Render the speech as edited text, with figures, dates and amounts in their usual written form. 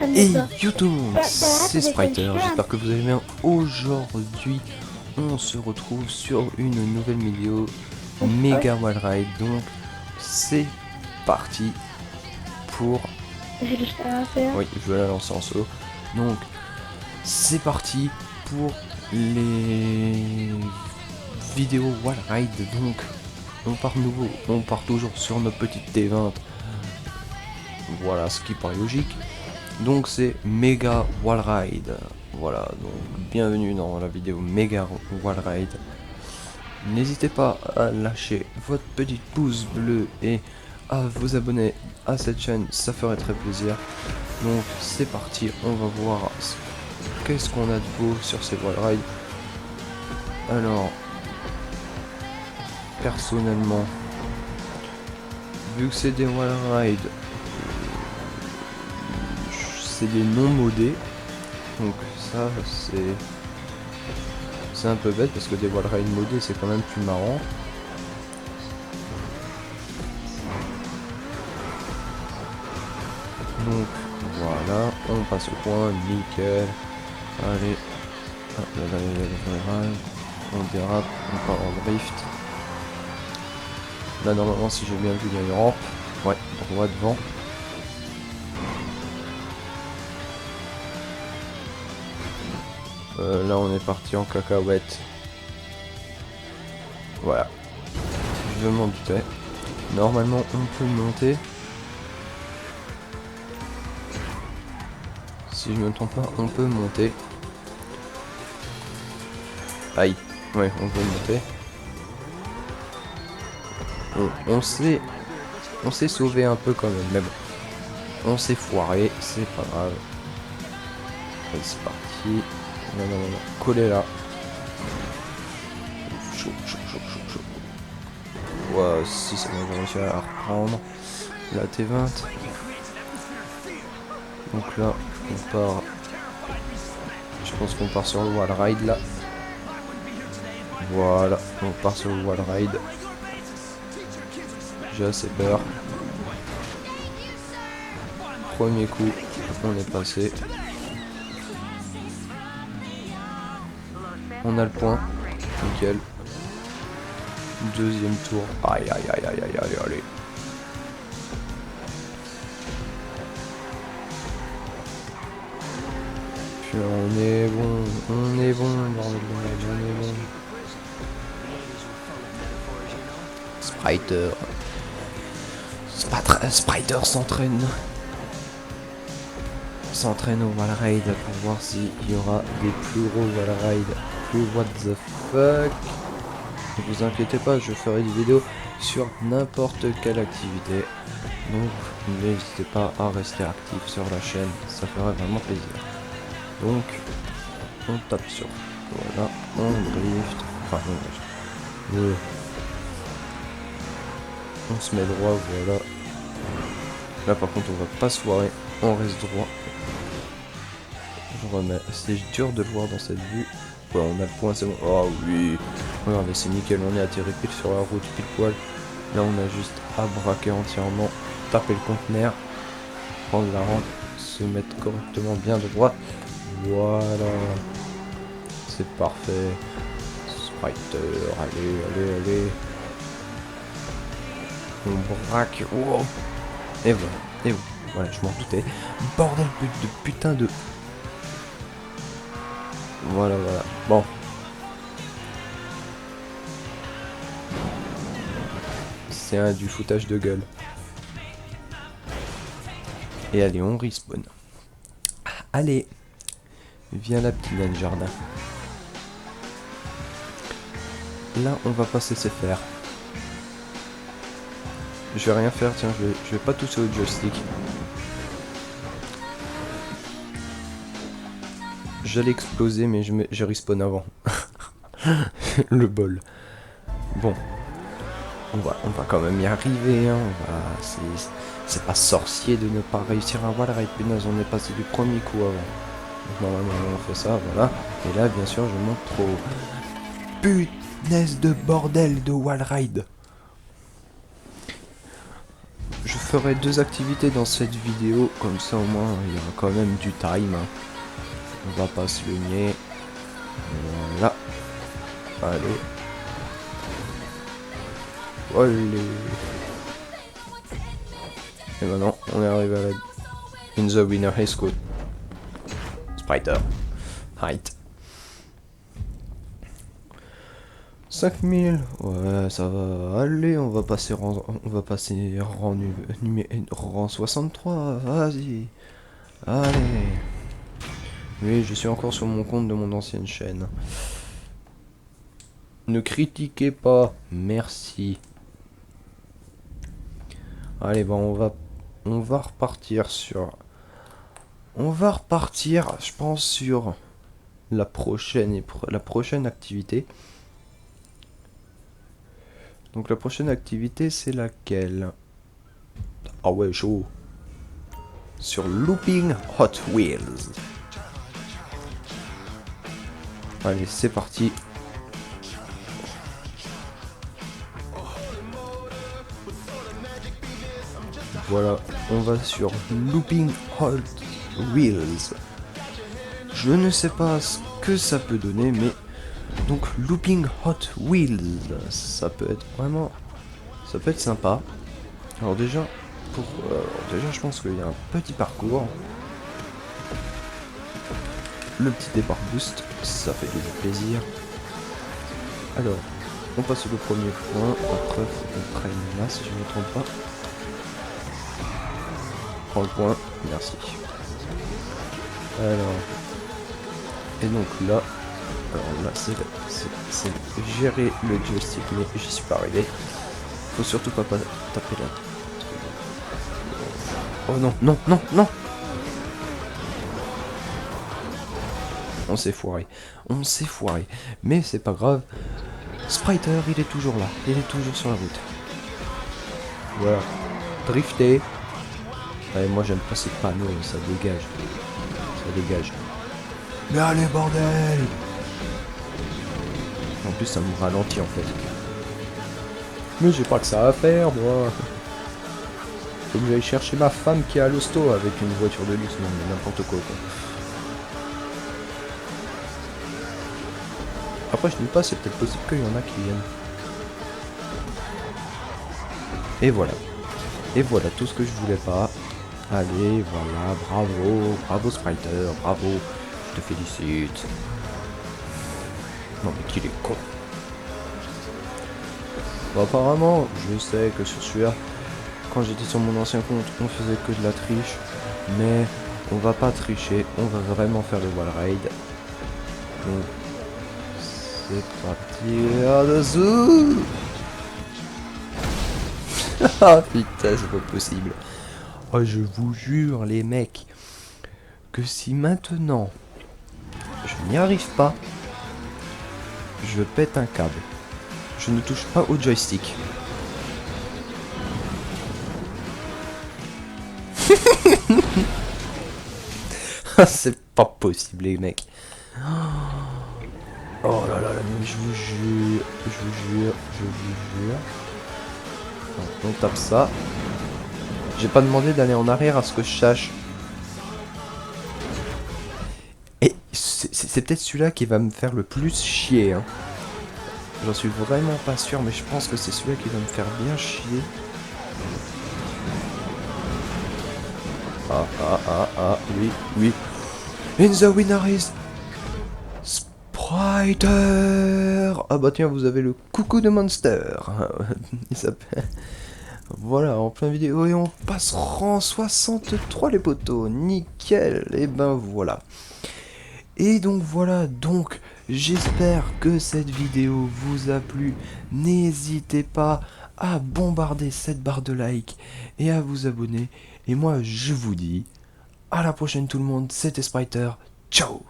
Et yo tout le monde, c'est Spriter, j'espère que vous allez bien. Aujourd'hui, on se retrouve sur une nouvelle vidéo Mega Wall Ride. Donc, c'est parti pour... Oui, je vais la lancer en solo. Donc, c'est parti pour les vidéos Wall Ride. Donc, on part toujours sur notre petite T20. Voilà, ce qui paraît logique. Donc c'est Mega Wall Ride. Voilà, donc bienvenue dans la vidéo Mega Wall Ride. N'hésitez pas à lâcher votre petit pouce bleu et à vous abonner à cette chaîne, ça ferait très plaisir. Donc c'est parti, on va voir qu'est-ce qu'on a de beau sur ces Wall Ride. Alors, personnellement, vu que c'est des Wall Ride, c'est des non modés, donc ça c'est un peu bête parce que des wall ride modés c'est quand même plus marrant. Donc voilà, on passe au point, nickel. Allez, hop, là, on dérape, on part en drift. Là normalement si j'ai bien vu il y a une rampe, ouais, droit devant. Là on est parti en cacahuète. Voilà. Je m'en doutais. Normalement on peut monter. Si je me trompe pas, on peut monter. Aïe. Ouais, on peut monter. On s'est sauvé un peu quand même, mais bon. On s'est foiré, c'est pas grave. Allez, c'est parti. Non, non, non, non. Collez là. Chaud, chaud, chaud, chaud, chaud. Ouais, si ça va réussi à la reprendre. La T20. Donc là, on part. Je pense qu'on part sur le wall ride là. Voilà, on part sur le wall ride. J'ai assez peur. Premier coup, on est passé. On a le point. Nickel. Deuxième tour. Aïe aïe aïe aïe aïe aïe allez. Puis on est bon, bordel de merde, on est bon. Spriter. Spriter s'entraîne au wall ride pour voir s'il y aura des plus gros wall ride. Plus what the fuck. Ne vous inquiétez pas, je ferai des vidéos sur n'importe quelle activité. Donc n'hésitez pas à rester actif sur la chaîne, ça ferait vraiment plaisir. Donc on tape sur. Voilà, on drift. Enfin on drift. On se met droit, voilà. Là par contre on va pas se foirer, on reste droit. Je remets. C'est dur de le voir dans cette vue. Ouais, on a le point, c'est bon. Oh oui. Regardez, c'est nickel, on est atterri pile sur la route, pile poil. Là on a juste à braquer entièrement, taper le conteneur, prendre la rampe, se mettre correctement bien de droite. Voilà. C'est parfait. Spriter, allez, allez, allez. On braque. Wow. Et voilà. Et voilà, je m'en doutais. Bordel de putain de... Voilà, voilà. Bon. C'est du foutage de gueule. Et allez, on respawn. Allez. Viens là, petit nain de jardin. Là, on va pas se laisser faire. Je vais rien faire, tiens, je vais pas toucher au joystick. J'allais exploser, mais je respawn avant. Le bol. Bon. On va quand même y arriver, hein. C'est pas sorcier de ne pas réussir à wall ride. Punaise, on est passé du premier coup avant. Donc normalement, on fait ça, voilà. Et là, bien sûr, je monte trop. Punaise de bordel de wall ride. ferai 2 activités dans cette vidéo, comme ça au moins il y aura quand même du time. On va pas se le nier. Voilà. Allez. Allez. Et maintenant, on est arrivé à la... In the winner high school. Spriter. Height. 5000. Ouais, ça va. Allez, on va passer rang 63. Vas-y. Allez. Oui, je suis encore sur mon compte de mon ancienne chaîne. Ne critiquez pas. Merci. Allez, bon, on va repartir sur... On va repartir, je pense, sur la prochaine activité. Donc la prochaine activité, c'est laquelle? Ah ouais, chaud. Sur Looping Hot Wheels. Allez, c'est parti. Voilà, on va sur Looping Hot Wheels. Je ne sais pas ce que ça peut donner, mais donc Looping Hot Wheels, ça peut être vraiment, ça peut être sympa. Alors déjà, je pense qu'il y a un petit parcours. Le petit départ boost, ça fait déjà plaisir. Alors, on passe au premier point. Après, on prenne là, si je ne me trompe pas. Prends le point, merci. Alors, et donc là, c'est gérer le joystick, mais j'y suis pas arrivé. Faut surtout pas taper là. Oh non, non, non, non! On s'est foiré. Mais c'est pas grave. Spriter, il est toujours là. Il est toujours sur la route. Voilà. Drifter. Ouais, moi j'aime pas ces panneaux, ça dégage. Mais allez, bordel! En plus, ça me ralentit en fait. Mais j'ai pas que ça à faire, moi. Faut que j'aille chercher ma femme qui est à l'hosto avec une voiture de luxe, non mais n'importe quoi. Après, je ne sais pas, c'est peut-être possible qu'il y en a qui viennent. Et voilà. Et voilà tout ce que je voulais pas. Allez, voilà, bravo Spriter, bravo, je te félicite. Non mais qu'il est con. Bon, apparemment, je sais que sur celui-là, quand j'étais sur mon ancien compte, on faisait que de la triche. Mais on va pas tricher, on va vraiment faire le wall ride. Donc, c'est parti, là-dessous. Ah putain, c'est pas possible. Oh, je vous jure, les mecs, que si maintenant je n'y arrive pas, je pète un câble. Je ne touche pas au joystick. C'est pas possible, les mecs. Oh là là, mais je vous jure. On tape ça. J'ai pas demandé d'aller en arrière à ce que je sache. Et c'est peut-être celui-là qui va me faire le plus chier. Hein. J'en suis vraiment pas sûr, mais je pense que c'est celui-là qui va me faire bien chier. Ah, oui. In the winner is Spriter. Ah bah tiens, vous avez le coucou de Monster. Il s'appelle... Voilà, en plein vidéo, et on passe rang 63 les potos, nickel, et ben voilà. Et donc voilà, j'espère que cette vidéo vous a plu, n'hésitez pas à bombarder cette barre de like et à vous abonner, et moi je vous dis, à la prochaine tout le monde, c'était Spriter, ciao.